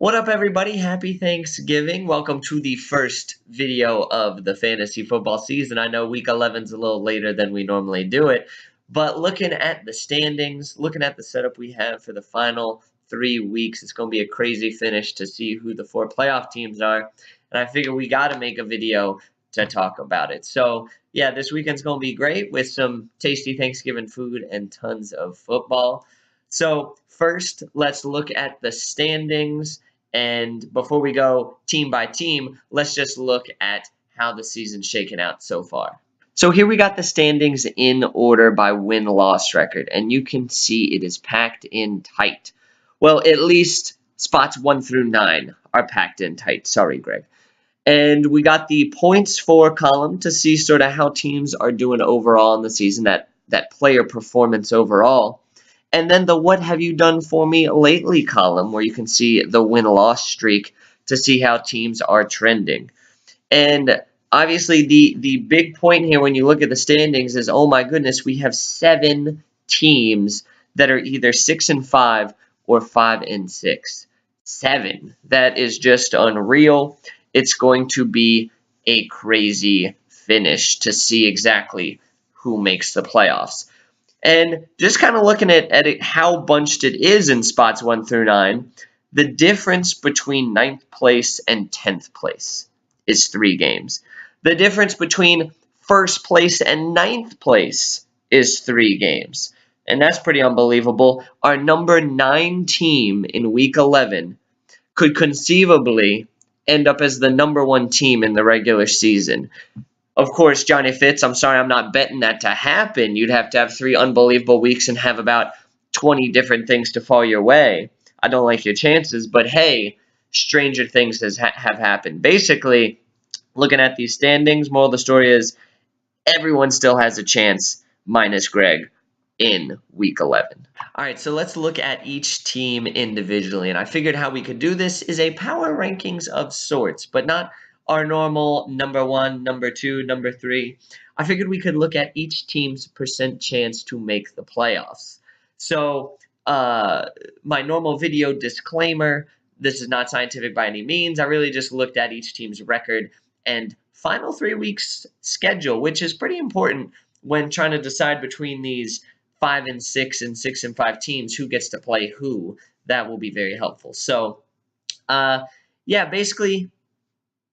What up, everybody? Happy Thanksgiving. Welcome to the first video of the fantasy football season. I know week 11 is a little later than we normally do it, but looking at the standings, looking at the setup we have for the final 3 weeks, it's going to be a crazy finish to see who the 4 playoff teams are. And I figure we got to make a video to talk about it. So, yeah, this weekend's going to be great with some tasty Thanksgiving food and tons of football. So, first, let's look at the standings. And before we go team by team, let's just look at how the season's shaken out so far. So here we got the standings in order by win-loss record, and you can see it is packed in tight. Well, at least spots 1 through 9 are packed in tight. Sorry, Greg. And we got the points for column to see sort of how teams are doing overall in the season, that player performance overall. And then the what have you done for me lately column, where you can see the win-loss streak to see how teams are trending. And obviously the big point here when you look at the standings is, oh my goodness, we have 7 teams that are either 6-5 or 5-6. 7. That is just unreal. It's going to be a crazy finish to see exactly who makes the playoffs. And just kind of looking at it, how bunched it is in spots 1 through 9, the difference between 9th place and 10th place is 3 games. The difference between 1st place and 9th place is 3 games. And that's pretty unbelievable. Our number 9 team in week 11 could conceivably end up as the number 1 team in the regular season. Of course, Johnny Fitz, I'm sorry, I'm not betting that to happen. You'd have to have 3 unbelievable weeks and have about 20 different things to fall your way. I don't like your chances, but hey, stranger things have happened. Basically, looking at these standings, moral of the story is everyone still has a chance, minus Greg, in week 11. All right, so let's look at each team individually, and I figured how we could do this is a power rankings of sorts, but not our normal number 1, number 2, number 3. I figured we could look at each team's percent chance to make the playoffs. So, my normal video disclaimer, this is not scientific by any means. I really just looked at each team's record and final 3 weeks schedule, which is pretty important when trying to decide between these 5-6 and 6-5 teams who gets to play who. That will be very helpful. So, yeah, basically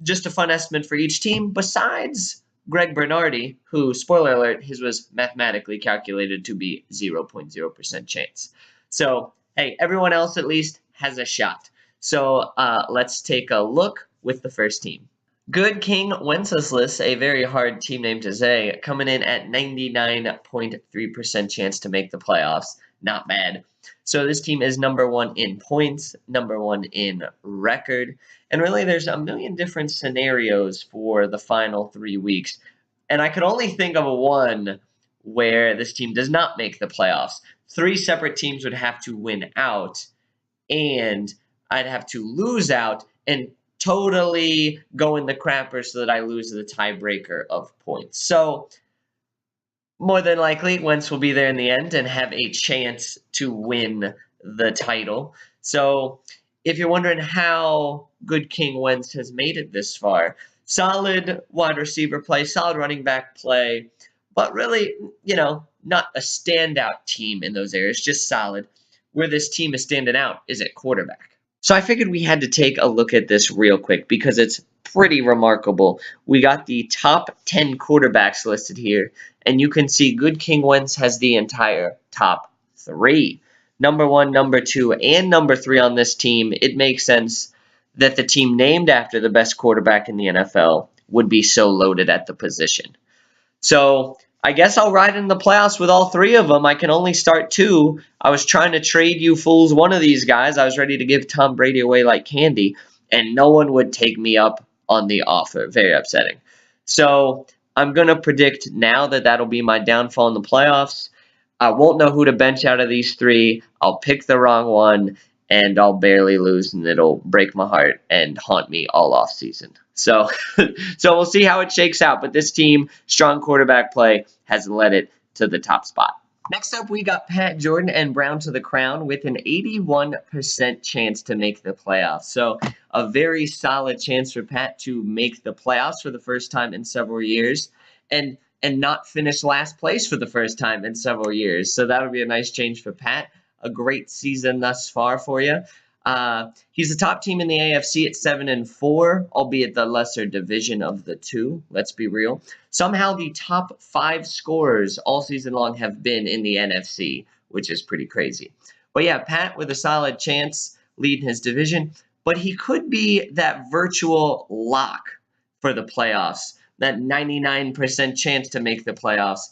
just a fun estimate for each team, besides Greg Bernardi, who, spoiler alert, his was mathematically calculated to be 0.0% chance. So, hey, everyone else at least has a shot. So, let's take a look with the first team. Good King Wenceslas, a very hard team name to say, coming in at 99.3% chance to make the playoffs. Not bad. So this team is number 1 in points, number 1 in record, and really there's a million different scenarios for the final 3 weeks. And I could only think of one where this team does not make the playoffs. 3 separate teams would have to win out, and I'd have to lose out and totally go in the crapper so that I lose the tiebreaker of points. So, more than likely, Wentz will be there in the end and have a chance to win the title. So, if you're wondering how Good King Wentz has made it this far, solid wide receiver play, solid running back play, but really, not a standout team in those areas, just solid. Where this team is standing out is at quarterback. So I figured we had to take a look at this real quick because it's pretty remarkable. We got the top 10 quarterbacks listed here, and you can see Good King Wentz has the entire top 3. Number 1, number 2, and number 3 on this team. It makes sense that the team named after the best quarterback in the NFL would be so loaded at the position. So I guess I'll ride in the playoffs with all 3 of them. I can only start 2. I was trying to trade you fools one of these guys. I was ready to give Tom Brady away like candy, and no one would take me up on the offer. Very upsetting. So I'm going to predict now that that'll be my downfall in the playoffs. I won't know who to bench out of these 3. I'll pick the wrong one, and I'll barely lose, and it'll break my heart and haunt me all off season. So, so we'll see how it shakes out. But this team, strong quarterback play, has led it to the top spot. Next up, we got Pat Jordan and Brown to the Crown with an 81% chance to make the playoffs. So a very solid chance for Pat to make the playoffs for the first time in several years and not finish last place for the first time in several years. So that would be a nice change for Pat. A great season thus far for you. He's the top team in the AFC at 7-4, albeit the lesser division of the two. Let's be real. Somehow the top 5 scorers all season long have been in the NFC, which is pretty crazy. But yeah, Pat with a solid chance leading his division, but he could be that virtual lock for the playoffs, that 99% chance to make the playoffs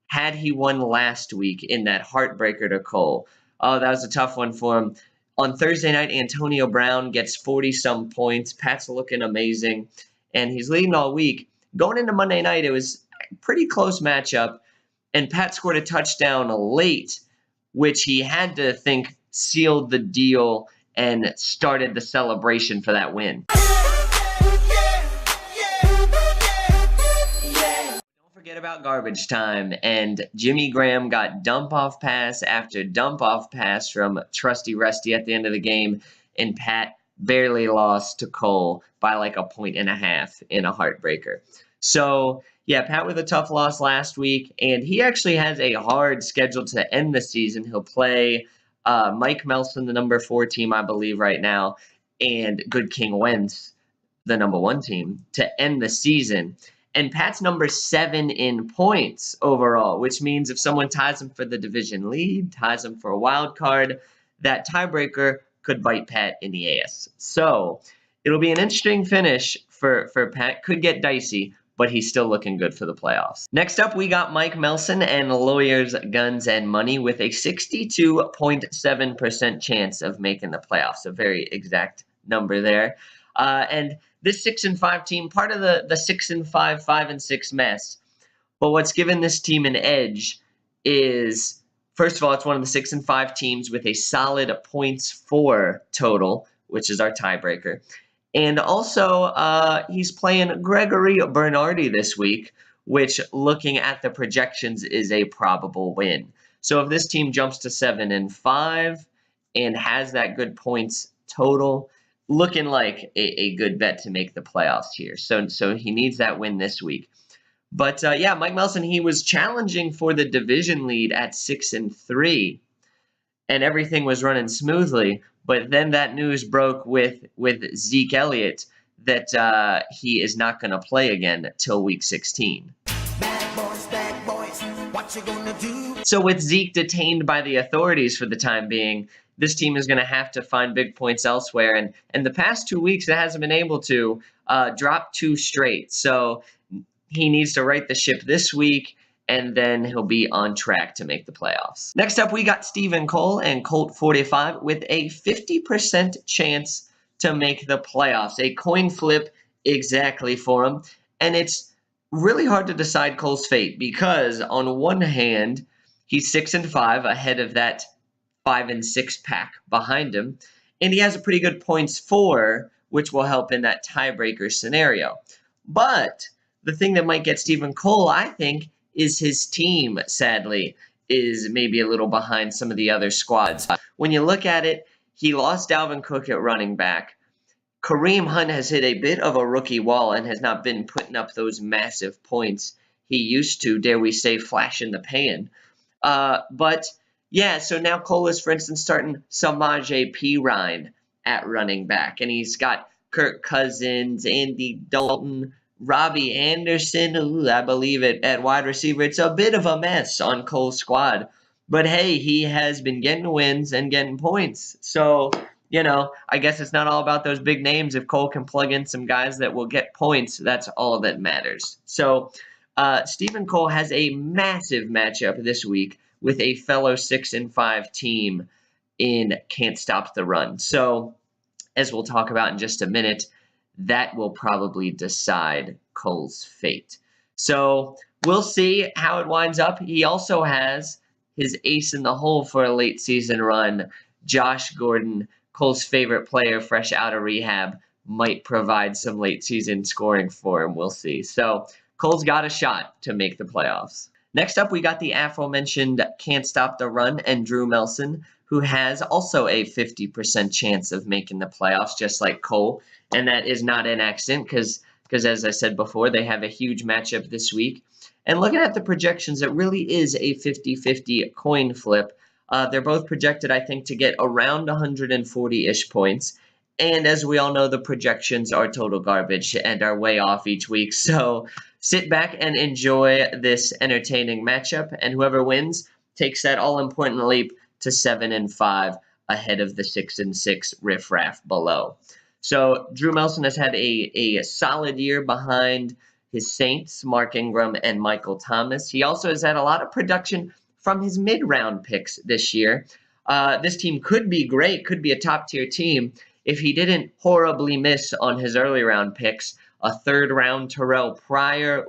had he won last week in that heartbreaker to Cole. Oh, that was a tough one for him. On Thursday night, Antonio Brown gets 40-some points. Pat's looking amazing, and he's leading all week. Going into Monday night, it was a pretty close matchup, and Pat scored a touchdown late, which he had to think sealed the deal and started the celebration for that win. Forget about garbage time, and Jimmy Graham got dump-off pass after dump-off pass from Trusty Rusty at the end of the game, and Pat barely lost to Cole by like 1.5 points in a heartbreaker. So, yeah, Pat with a tough loss last week, and he actually has a hard schedule to end the season. He'll play Mike Melson, the number 4 team, I believe, right now, and Good King Wentz, the number 1 team, to end the season. And Pat's number 7 in points overall, which means if someone ties him for the division lead, ties him for a wild card, that tiebreaker could bite Pat in the ass. So it'll be an interesting finish for Pat. Could get dicey, but he's still looking good for the playoffs. Next up, we got Mike Melson and Lawyers, Guns, and Money with a 62.7% chance of making the playoffs. A very exact number there. And this 6-5 team, part of the 6-5, 5-6 mess. But what's given this team an edge is, first of all, it's one of the 6-5 teams with a solid points for total, which is our tiebreaker. And also, he's playing Gregory Bernardi this week, which, looking at the projections, is a probable win. So if this team jumps to 7-5 and has that good points total, looking like a good bet to make the playoffs here. So he needs that win this week. But yeah, Mike Melson, he was challenging for the division lead at 6-3, and everything was running smoothly. But then that news broke with Zeke Elliott that he is not going to play again till week 16. Bad boys, what you gonna do? So with Zeke detained by the authorities for the time being, this team is going to have to find big points elsewhere. And the past 2 weeks, it hasn't been able to drop 2 straight. So he needs to right the ship this week, and then he'll be on track to make the playoffs. Next up, we got Stephen Cole and Colt 45 with a 50% chance to make the playoffs. A coin flip exactly for him. And it's really hard to decide Cole's fate because on one hand, he's 6-5 ahead of that 5-6 pack behind him, and he has a pretty good points for, which will help in that tiebreaker scenario. But the thing that might get Stephen Cole, I think, is his team, sadly, is maybe a little behind some of the other squads. When you look at it, he lost Dalvin Cook at running back. Kareem Hunt has hit a bit of a rookie wall and has not been putting up those massive points he used to, dare we say, flash in the pan. But yeah, so now Cole is, for instance, starting Samaje Perine at running back. And he's got Kirk Cousins, Andy Dalton, Robbie Anderson, I believe it, at wide receiver. It's a bit of a mess on Cole's squad. But hey, he has been getting wins and getting points. So, you know, I guess it's not all about those big names. If Cole can plug in some guys that will get points, that's all that matters. So Stephen Cole has a massive matchup this week with a fellow 6-5 team in Can't Stop the Run. So, as we'll talk about in just a minute, that will probably decide Cole's fate. So, we'll see how it winds up. He also has his ace in the hole for a late season run. Josh Gordon, Cole's favorite player, fresh out of rehab, might provide some late season scoring for him. We'll see. So, Cole's got a shot to make the playoffs. Next up, we got the aforementioned Can't Stop the Run and Drew Melson, who has also a 50% chance of making the playoffs, just like Cole. And that is not an accident because as I said before, they have a huge matchup this week. And looking at the projections, it really is a 50-50 coin flip. They're both projected, I think, to get around 140-ish points. And as we all know, the projections are total garbage and are way off each week. So sit back and enjoy this entertaining matchup. And whoever wins takes that all-important leap to 7-5 ahead of the 6-6 riffraff below. So Drew Melson has had a solid year behind his Saints, Mark Ingram and Michael Thomas. He also has had a lot of production from his mid-round picks this year. This team could be great, could be a top-tier team if he didn't horribly miss on his early round picks. A third-round Terrell Pryor,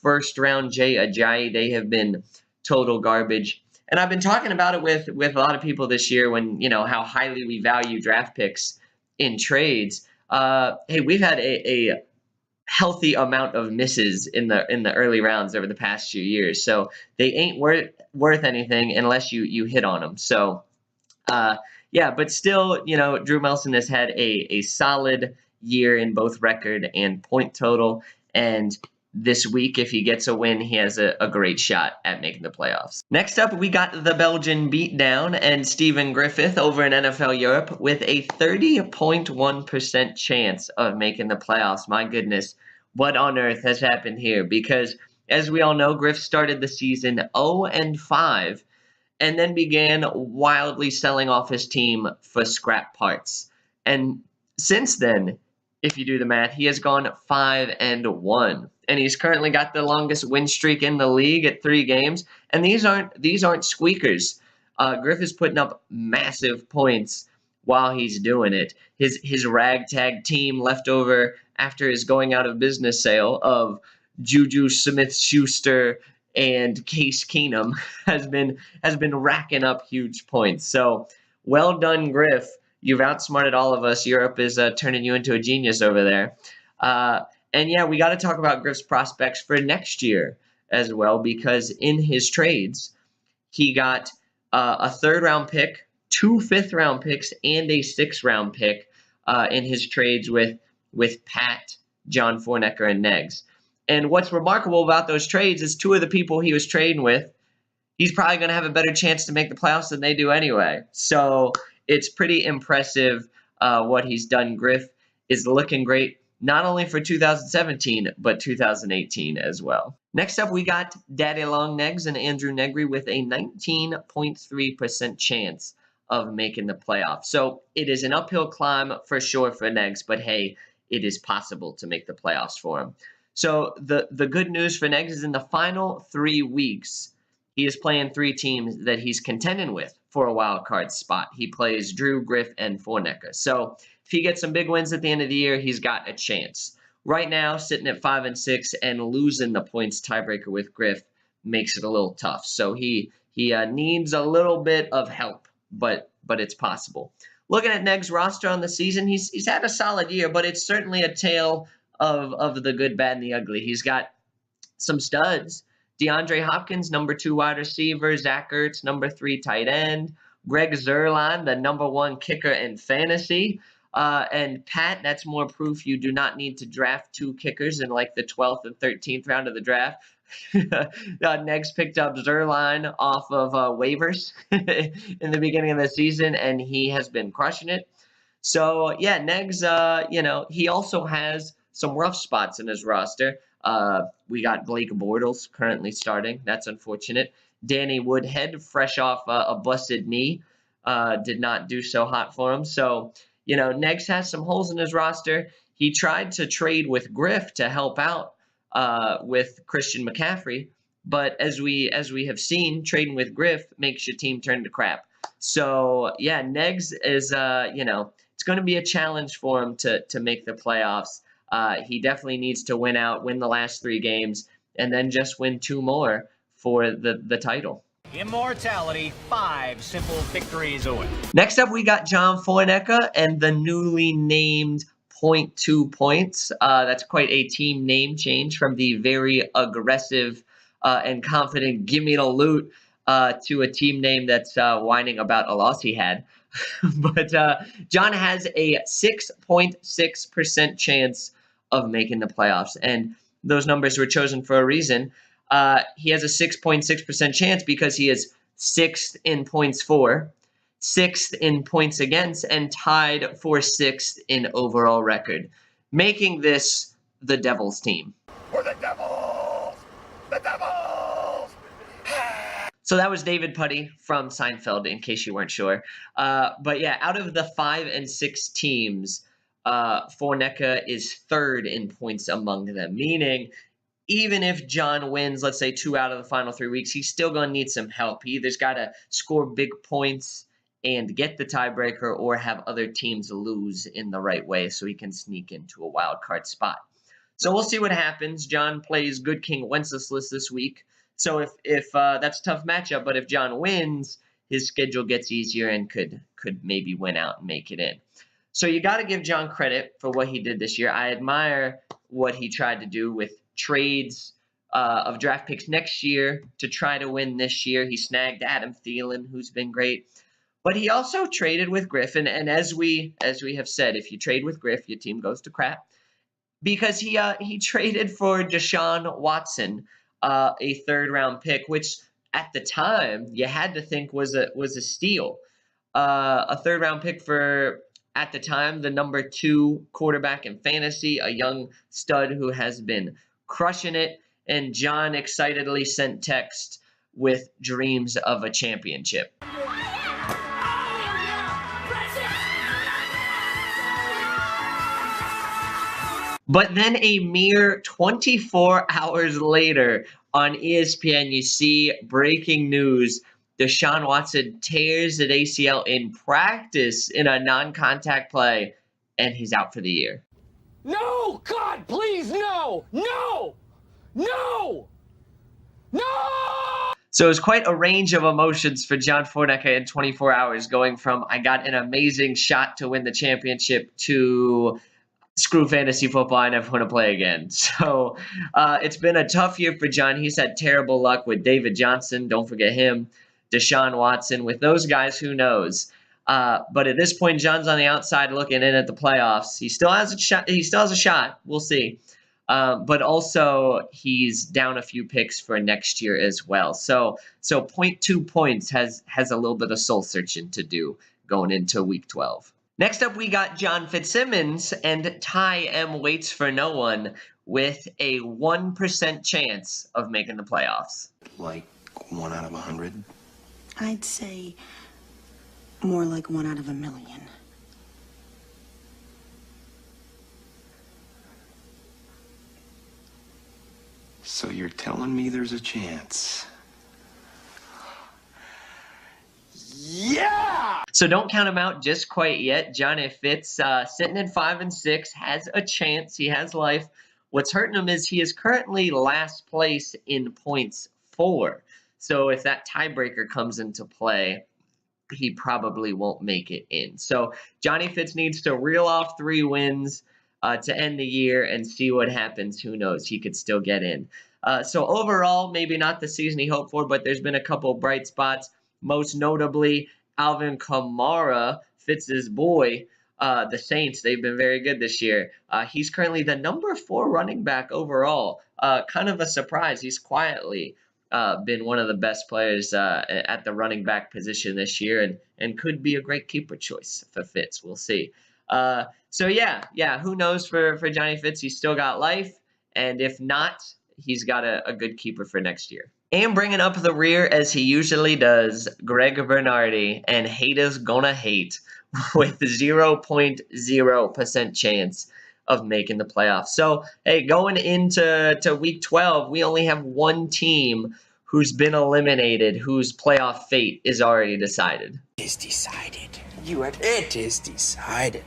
first-round Jay Ajayi. They have been total garbage. And I've been talking about it with a lot of people this year when, how highly we value draft picks in trades. Hey, we've had a healthy amount of misses in the early rounds over the past few years. So they ain't worth anything unless you hit on them. So yeah, but still, Drew Melson has had a solid year in both record and point total. And this week, if he gets a win, he has a great shot at making the playoffs. Next up, we got the Belgian beatdown and Stephen Griffith over in NFL Europe with a 30.1% chance of making the playoffs. My goodness, what on earth has happened here? Because as we all know, Griff started the season 0-5 and then began wildly selling off his team for scrap parts. And since then, if you do the math, he has gone 5-1. And he's currently got the longest win streak in the league at 3 games. And these aren't squeakers. Griff is putting up massive points while he's doing it. His ragtag team left over after his going out of business sale of Juju Smith-Schuster and Case Keenum has been racking up huge points. So well done, Griff. You've outsmarted all of us. Europe is turning you into a genius over there. And yeah, we got to talk about Griff's prospects for next year as well, because in his trades, he got a 3rd-round pick, 2 5th-round picks, and a 6th-round pick in his trades with Pat, John Fournecker, and Negs. And what's remarkable about those trades is 2 of the people he was trading with, he's probably going to have a better chance to make the playoffs than they do anyway. So it's pretty impressive what he's done. Griff is looking great, not only for 2017, but 2018 as well. Next up, we got Daddy Long Negs and Andrew Negri with a 19.3% chance of making the playoffs. So it is an uphill climb for sure for Negs, but hey, it is possible to make the playoffs for him. So the good news for Negs is in the final 3 weeks, he is playing 3 teams that he's contending with for a wild card spot. He plays Drew, Griff, and Fournecker. So if he gets some big wins at the end of the year, he's got a chance. Right now, sitting at 5-6 and losing the points tiebreaker with Griff makes it a little tough. So he needs a little bit of help, but it's possible. Looking at Neg's roster on the season, he's had a solid year, but it's certainly a tale of the good, bad, and the ugly. He's got some studs. DeAndre Hopkins, number 2 wide receiver. Zach Ertz, number 3 tight end. Greg Zuerlein, the number 1 kicker in fantasy. And Pat, that's more proof you do not need to draft 2 kickers in like the 12th and 13th round of the draft. Negs picked up Zuerlein off of waivers in the beginning of the season, and he has been crushing it. So, yeah, Negs, he also has some rough spots in his roster. We got Blake Bortles currently starting. That's unfortunate. Danny Woodhead, fresh off a busted knee, did not do so hot for him. So, Negs has some holes in his roster. He tried to trade with Griff to help out with Christian McCaffrey, but as we have seen, trading with Griff makes your team turn to crap. So yeah, Negs is it's going to be a challenge for him to make the playoffs. He definitely needs to win the last 3 games, and then just win 2 more for the title. Immortality, 5 simple victories away. Next up, we got John Fournecker and the newly named 0.2 points. That's quite a team name change from the very aggressive and confident "Give me the loot" to a team name that's whining about a loss he had. But John has a 6.6% chance of making the playoffs, and those numbers were chosen for a reason. He has a 6.6% chance because he is sixth in points for, sixth in points against, and tied for sixth in overall record, making this the Devils team. We're the Devils! The Devils! So that was David Puddy from Seinfeld, in case you weren't sure. But yeah, out of the 5 and 6 teams, Fornecka is third in points among them, meaning even if John wins, let's say 2 out of the final 3 weeks, he's still going to need some help. He either's got to score big points and get the tiebreaker, or have other teams lose in the right way so he can sneak into a wild card spot. So we'll see what happens. John plays Good King Wenceslas this week. So if that's a tough matchup, but if John wins, his schedule gets easier and could maybe win out and make it in. So you got to give John credit for what he did this year. I admire what he tried to do with trades of draft picks next year to try to win this year. He snagged Adam Thielen, who's been great. But he also traded with Griff, and as we have said, if you trade with Griff, your team goes to crap. Because he traded for Deshaun Watson, a third-round pick, which at the time you had to think was a steal. A third-round pick for, at the time, the number 2 quarterback in fantasy, a young stud who has been crushing it. And John excitedly sent text with dreams of a championship. But then a mere 24 hours later on ESPN, you see breaking news. Deshaun Watson tears an ACL in practice in a non-contact play, and he's out for the year. No! God, please, no! No! No! No! So it was quite a range of emotions for John Fornecka in 24 hours, going from I got an amazing shot to win the championship to screw fantasy football, I never want to play again. So it's been a tough year for John. He's had terrible luck with David Johnson. Don't forget him. Deshaun Watson. With those guys, who knows? But at this point, John's on the outside looking in at the playoffs. He still has a shot. We'll see. But also, he's down a few picks for next year as well. So 0.2 points has a little bit of soul searching to do going into week 12. Next up, we got John Fitzsimmons, and Ty M waits for no one with a 1% chance of making the playoffs. Like 1 out of 100? I'd say more like 1 out of 1,000,000. So you're telling me there's a chance? Yeah! So don't count him out just quite yet. Johnny Fitz, sitting at 5 and 6, has a chance. He has life. What's hurting him is he is currently last place in points for. So if that tiebreaker comes into play, he probably won't make it in. So Johnny Fitz needs to reel off 3 wins to end the year and see what happens. Who knows? He could still get in. So overall, maybe not the season he hoped for, but there's been a couple bright spots. Most notably, Alvin Kamara, Fitz's boy, the Saints. They've been very good this year. He's currently the number 4 running back overall. Kind of a surprise. He's quietly been one of the best players at the running back position this year, and could be a great keeper choice for Fitz. We'll see. So yeah, who knows for Johnny Fitz? He's still got life, and if not, he's got a good keeper for next year. And bringing up the rear as he usually does, Greg Bernardi, and haters gonna hate, with 0.0% chance of making the playoffs. So, hey, going into week 12, we only have one team who's been eliminated, whose playoff fate is already decided. It is decided. It is decided.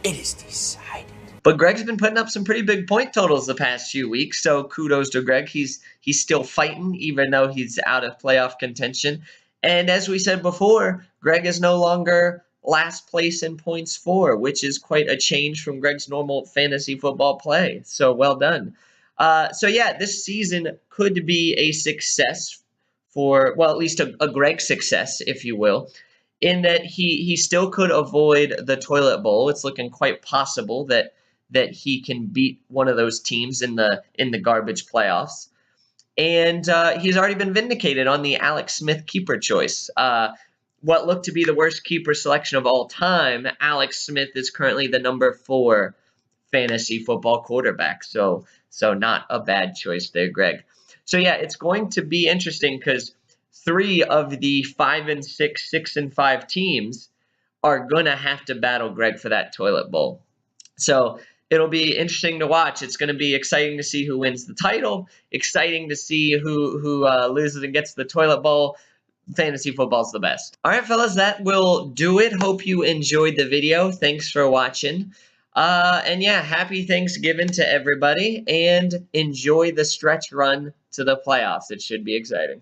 It is decided. But Greg's been putting up some pretty big point totals the past few weeks, so kudos to Greg. He's still fighting, even though he's out of playoff contention. And as we said before, Greg is no longer last place in points for, which is quite a change from Greg's normal fantasy football play. So well done. So yeah, this season could be a success for, well, at least a Greg success, if you will, in that he still could avoid the toilet bowl. It's looking quite possible that he can beat one of those teams in the garbage playoffs. And he's already been vindicated on the Alex Smith keeper choice. What looked to be the worst keeper selection of all time, Alex Smith is currently the number 4 fantasy football quarterback. So not a bad choice there, Greg. So yeah, it's going to be interesting because 3 of the 5 and 6, 6 and 5 teams are gonna have to battle Greg for that toilet bowl. So it'll be interesting to watch. It's going to be exciting to see who wins the title. Exciting to see who loses and gets the toilet bowl. Fantasy football's the best. All right, fellas, that will do it. Hope you enjoyed the video. Thanks for watching. And yeah, happy Thanksgiving to everybody, and enjoy the stretch run to the playoffs. It should be exciting.